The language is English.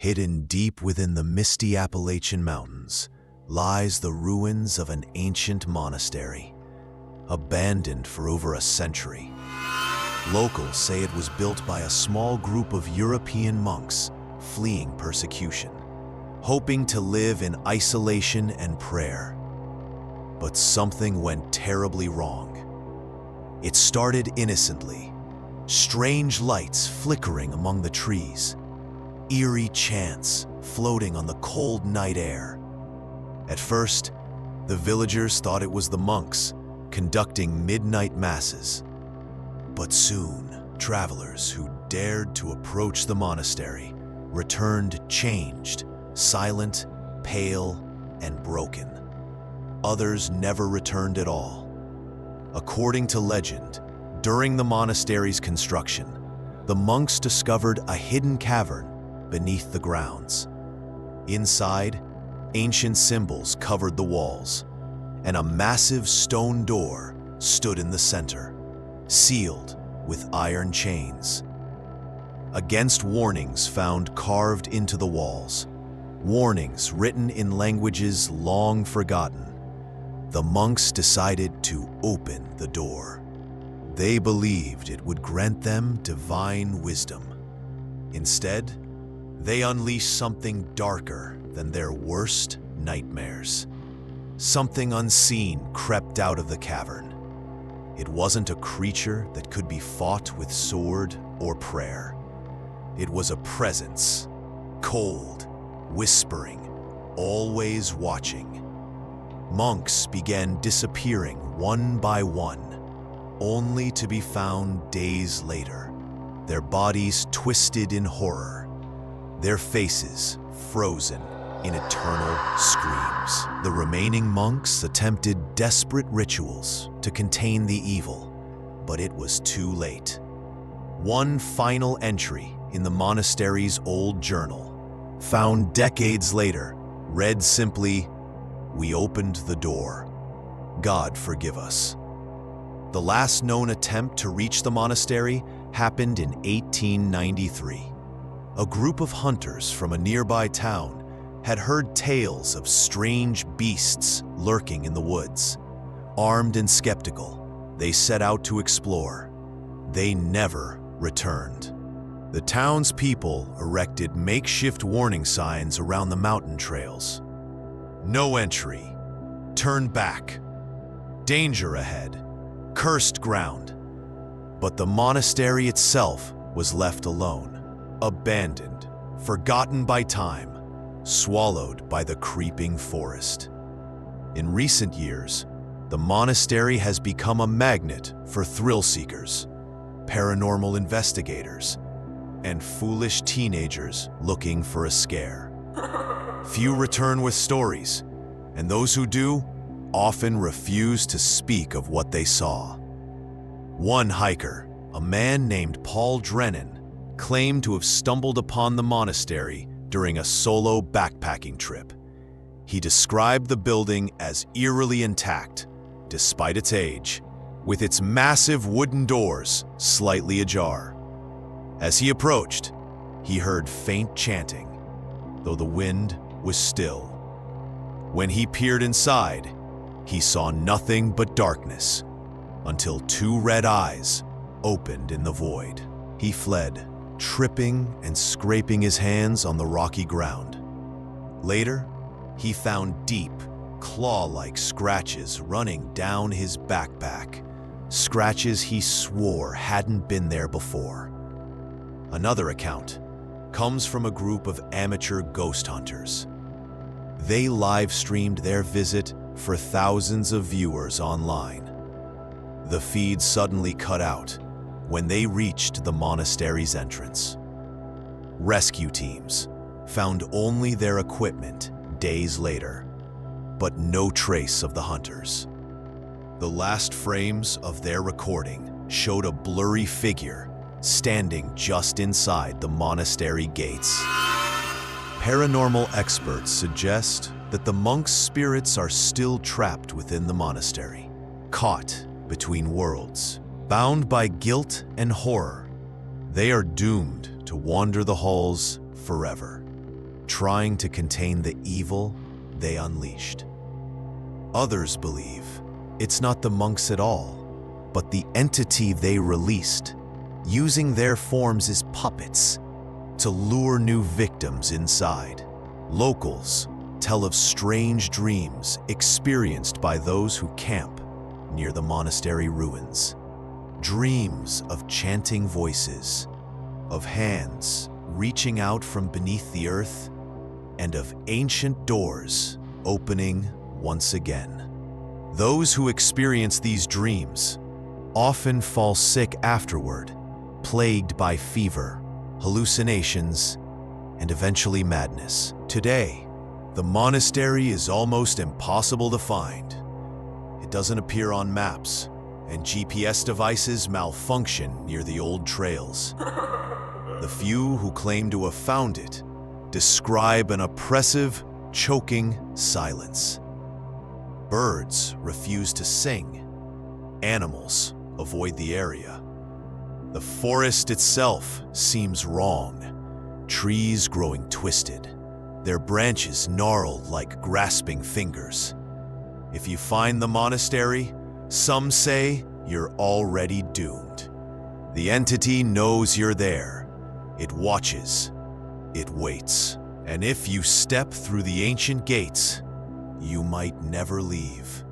Hidden deep within the misty Appalachian Mountains lies the ruins of an ancient monastery, abandoned for over a century. Locals say it was built by a small group of European monks fleeing persecution, hoping to live in isolation and prayer. But something went terribly wrong. It started innocently, strange lights flickering among the trees, eerie chants floating on the cold night air. At first, the villagers thought it was the monks conducting midnight masses. But soon, travelers who dared to approach the monastery returned changed, silent, pale, and broken. Others never returned at all. According to legend, during the monastery's construction, the monks discovered a hidden cavern beneath the grounds. Inside, ancient symbols covered the walls, and a massive stone door stood in the center, sealed with iron chains. Against warnings found carved into the walls, warnings written in languages long forgotten, the monks decided to open the door. They believed it would grant them divine wisdom. Instead, they unleashed something darker than their worst nightmares. Something unseen crept out of the cavern. It wasn't a creature that could be fought with sword or prayer. It was a presence, cold, whispering, always watching. Monks began disappearing one by one, only to be found days later, their bodies twisted in horror, their faces frozen in eternal screams. The remaining monks attempted desperate rituals to contain the evil, but it was too late. One final entry in the monastery's old journal, found decades later, read simply, "We opened the door. God forgive us." The last known attempt to reach the monastery happened in 1893. A group of hunters from a nearby town had heard tales of strange beasts lurking in the woods. Armed and skeptical, they set out to explore. They never returned. The townspeople erected makeshift warning signs around the mountain trails. No entry. Turn back. Danger ahead. Cursed ground. But the monastery itself was left alone, abandoned, forgotten by time, swallowed by the creeping forest. In recent years, the monastery has become a magnet for thrill seekers, paranormal investigators, and foolish teenagers looking for a scare. Few return with stories, and those who do often refuse to speak of what they saw. One hiker, a man named Paul Drennan, claimed to have stumbled upon the monastery during a solo backpacking trip. He described the building as eerily intact, despite its age, with its massive wooden doors slightly ajar. As he approached, he heard faint chanting, though the wind was still. When he peered inside, he saw nothing but darkness, until two red eyes opened in the void. He fled, tripping and scraping his hands on the rocky ground. Later, he found deep, claw-like scratches running down his backpack, scratches he swore hadn't been there before. Another account comes from a group of amateur ghost hunters. They live-streamed their visit for thousands of viewers online. The feed suddenly cut out when they reached the monastery's entrance. Rescue teams found only their equipment days later, but no trace of the hunters. The last frames of their recording showed a blurry figure standing just inside the monastery gates. Paranormal experts suggest that the monks' spirits are still trapped within the monastery, caught between worlds, bound by guilt and horror. They are doomed to wander the halls forever. trying to contain the evil they unleashed. Others believe it's not the monks at all, but the entity they released, using their forms as puppets to lure new victims inside. Locals tell of strange dreams experienced by those who camp near the monastery ruins. Dreams of chanting voices, of hands reaching out from beneath the earth, and of ancient doors opening once again. Those who experience these dreams often fall sick afterward, plagued by fever, hallucinations, and eventually madness. Today, the monastery is almost impossible to find. It doesn't appear on maps, and GPS devices malfunction near the old trails. The few who claim to have found it describe an oppressive, choking silence. Birds refuse to sing. Animals avoid the area. The forest itself seems wrong. Trees growing twisted, their branches gnarled like grasping fingers. If you find the monastery, some say you're already doomed. The entity knows you're there. It watches. It waits. And if you step through the ancient gates, you might never leave.